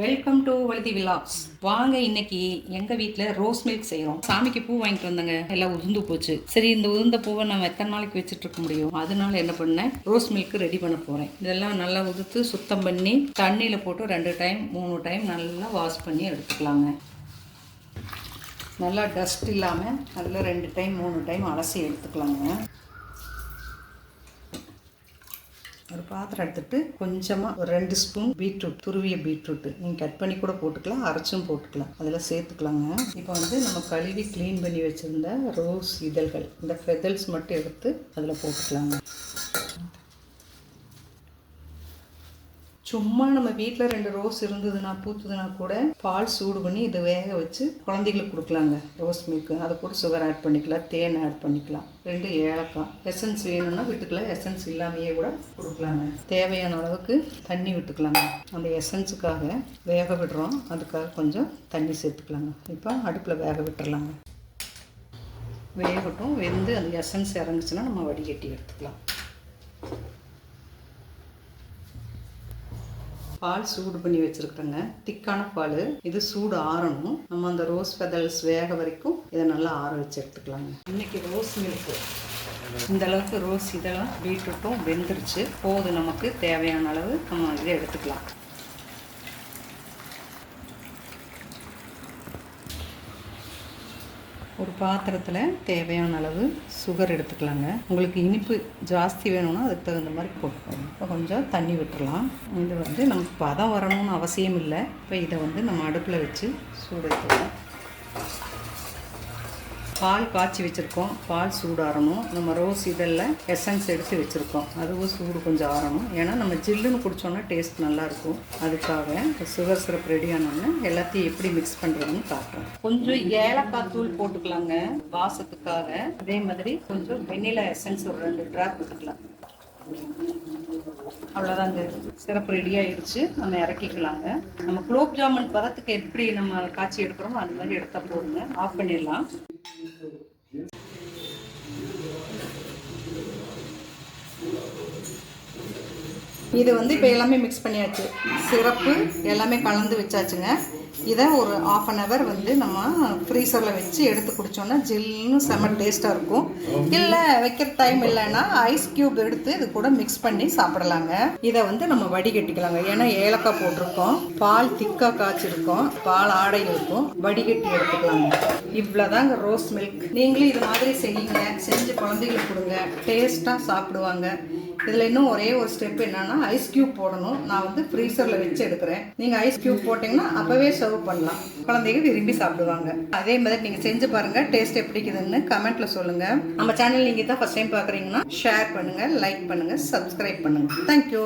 Welcome to Vazhuthi vlogs. வாங்க, இன்னைக்கு எங்க வீட்டில் ரோஸ் மில்க் செய்கிறோம். சாமிக்கு பூ வாங்கிட்டு வந்தங்க, எல்லாம் உதிர்ந்து போச்சு. சரி, இந்த உதிர்ந்த பூவை நம்ம எத்தனை நாளைக்கு வச்சுட்டு இருக்க முடியும்? அதனால என்ன பண்ணேன், ரோஸ் மில்க் ரெடி பண்ண போகிறேன். இதெல்லாம் நல்லா உதுத்து சுத்தம் பண்ணி தண்ணியில் போட்டு 2 டைம் 3 டைம் நல்லா வாஷ் பண்ணி எடுத்துக்கலாங்க. நல்லா டஸ்ட் இல்லாமல் நல்லா 2 டைம் 3 டைம் அலசி எடுத்துக்கலாங்க. ஒரு பாத்திரம் எடுத்துகிட்டு கொஞ்சமாக ஒரு 2 ஸ்பூன் பீட்ரூட், துருவிய பீட்ரூட்டு நீங்கள் கட் பண்ணி கூட போட்டுக்கலாம், அரைச்சும் போட்டுக்கலாம், அதில் சேர்த்துக்கலாங்க. இப்போ வந்து நம்ம கழுவி க்ளீன் பண்ணி வச்சுருந்த ரோஸ் இதழ்கள், இந்த ஃபெதல்ஸ் மட்டும் எடுத்து அதில் போட்டுக்கலாங்க. சும்மா நம்ம வீட்டில் 2 ரோஸ் இருந்ததுன்னா பூத்துதுன்னா கூட பால் சூடு பண்ணி இதை வேக வச்சு குழந்தைகளுக்கு கொடுக்கலாங்க. ரோஸ் மில்க்கு அதை கூட சுகர் ஆட் பண்ணிக்கலாம், தேன் ஆட் பண்ணிக்கலாம், 2 ஏலக்காய், எசன்ஸ் வேணும்னா விட்டுக்கலாம், எசன்ஸ் இல்லாமையே கூட கொடுக்கலாங்க. தேவையான அளவுக்கு தண்ணி விட்டுக்கலாங்க. அந்த எசன்ஸுக்காக வேக விடுறோம், அதுக்காக கொஞ்சம் தண்ணி சேர்த்துக்கலாங்க. இப்போ அடுப்பில் வேக விட்டுறலாங்க. வேகட்டும், வெந்து அந்த எசன்ஸ் இறங்குச்சுன்னா நம்ம வடிகட்டி எடுத்துக்கலாம். பால் சூடு பண்ணி வச்சுருக்கேங்க, திக்கான பால். இது சூடு ஆறணும். நம்ம அந்த ரோஸ் ஃபெதல்ஸ் வேக வரைக்கும் இதை நல்லா ஆற வச்சு எடுத்துக்கலாங்க. இன்றைக்கி ரோஸ் மில்க்கு இந்த அளவுக்கு ரோஸ் இதெல்லாம் பீட்ரூட்டும் வெந்துருச்சு. போதும், நமக்கு தேவையான அளவு நம்ம இதை எடுத்துக்கலாம். ஒரு பாத்திரத்தில் தேவையான அளவு சுகர் எடுத்துக்கலாங்க. உங்களுக்கு இனிப்பு ஜாஸ்தி வேணும்னா அதுக்கு தகுந்த மாதிரி போட்டுக்கோங்க. இப்போ கொஞ்சம் தண்ணி விட்டுடலாம். இது வந்து நமக்கு பதம் வரணும்னு அவசியம் இல்லை. இப்போ இதை வந்து நம்ம அடுப்பில் வச்சு சூடு எடுத்துக்கலாம். பால் காய்ச்சி வச்சுருக்கோம், பால் சூடு ஆறணும். நம்ம ரோஸ் இதழில் எசன்ஸ் எடுத்து வச்சுருக்கோம், அதுவும் சூடு கொஞ்சம் ஆறணும். ஏன்னா நம்ம ஜில்லுன்னு குடித்தோன்னா டேஸ்ட் நல்லாயிருக்கும். அதுக்காக சுகர் சிரப் ரெடி ஆனோன்னு எல்லாத்தையும் எப்படி மிக்ஸ் பண்ணுறதுன்னு காட்டுறோம். கொஞ்சம் ஏலக்காய் தூள் போட்டுக்கலாங்க வாசத்துக்காக. அதே மாதிரி கொஞ்சம் வெண்ணிலா எசன்ஸ் ஒரு 2 ட்ராப் போட்டுக்கலாம். அவ்வளோதாங்க, சிறப்பு ரெடி ஆயிடுச்சு. நம்ம இறக்கிக்கலாங்க. நம்ம குலோப் ஜாமுன் பதத்துக்கு எப்படி நம்ம காய்ச்சி எடுக்கிறோமோ அந்த மாதிரி எடுத்தால் போடுங்க. ஆஃப் பண்ணிடலாம். இது வந்து இப்போ எல்லாமே மிக்ஸ் பண்ணியாச்சு, சிறப்பு எல்லாமே கலந்து வச்சாச்சுங்க. இதை ஒரு 1/2 hour வந்து நம்ம ஃப்ரீசரில் வச்சு எடுத்து குடித்தோன்னா ஜில்லுன்னு செம்ம டேஸ்ட்டாக இருக்கும். இல்லை வைக்கிற டைம் இல்லைன்னா ஐஸ் க்யூப் எடுத்து இது கூட மிக்ஸ் பண்ணி சாப்பிடலாங்க. இதை வந்து நம்ம வடிகட்டிக்கலாங்க. ஏன்னா ஏலக்காய் போட்டிருக்கோம், பால் திக்காக காய்ச்சிருக்கோம், பால் ஆடையில் இருக்கும், வடிகட்டி எடுத்துக்கலாங்க. இவ்வளோதாங்க ரோஸ் மில்க். நீங்களும் இது மாதிரி செய்யுங்க, செஞ்சு குழந்தைகளுக்கு கொடுங்க, டேஸ்ட்டாக சாப்பிடுவாங்க. இதில் இன்னும் ஒரே ஒரு ஸ்டெப் என்னன்னா ஐஸ் க்யூப் போடணும். நான் வந்து ஃப்ரீசரில் வச்சு எடுக்கிறேன். நீங்கள் ஐஸ் க்யூப் போட்டிங்கன்னா அப்போவே சர்வ் பண்ணலாம், குழந்தைங்க விரும்பி சாப்பிடுவாங்க. அதே மாதிரி நீங்கள் செஞ்சு பாருங்கள், டேஸ்ட் எப்படி இருக்குதுன்னு கமெண்ட்டில் சொல்லுங்கள். நம்ம சேனல் நீங்கள் தான் ஃபஸ்ட் டைம் பார்க்குறீங்கன்னா ஷேர் பண்ணுங்கள், லைக் பண்ணுங்கள், சப்ஸ்கிரைப் பண்ணுங்கள். தேங்க்யூ.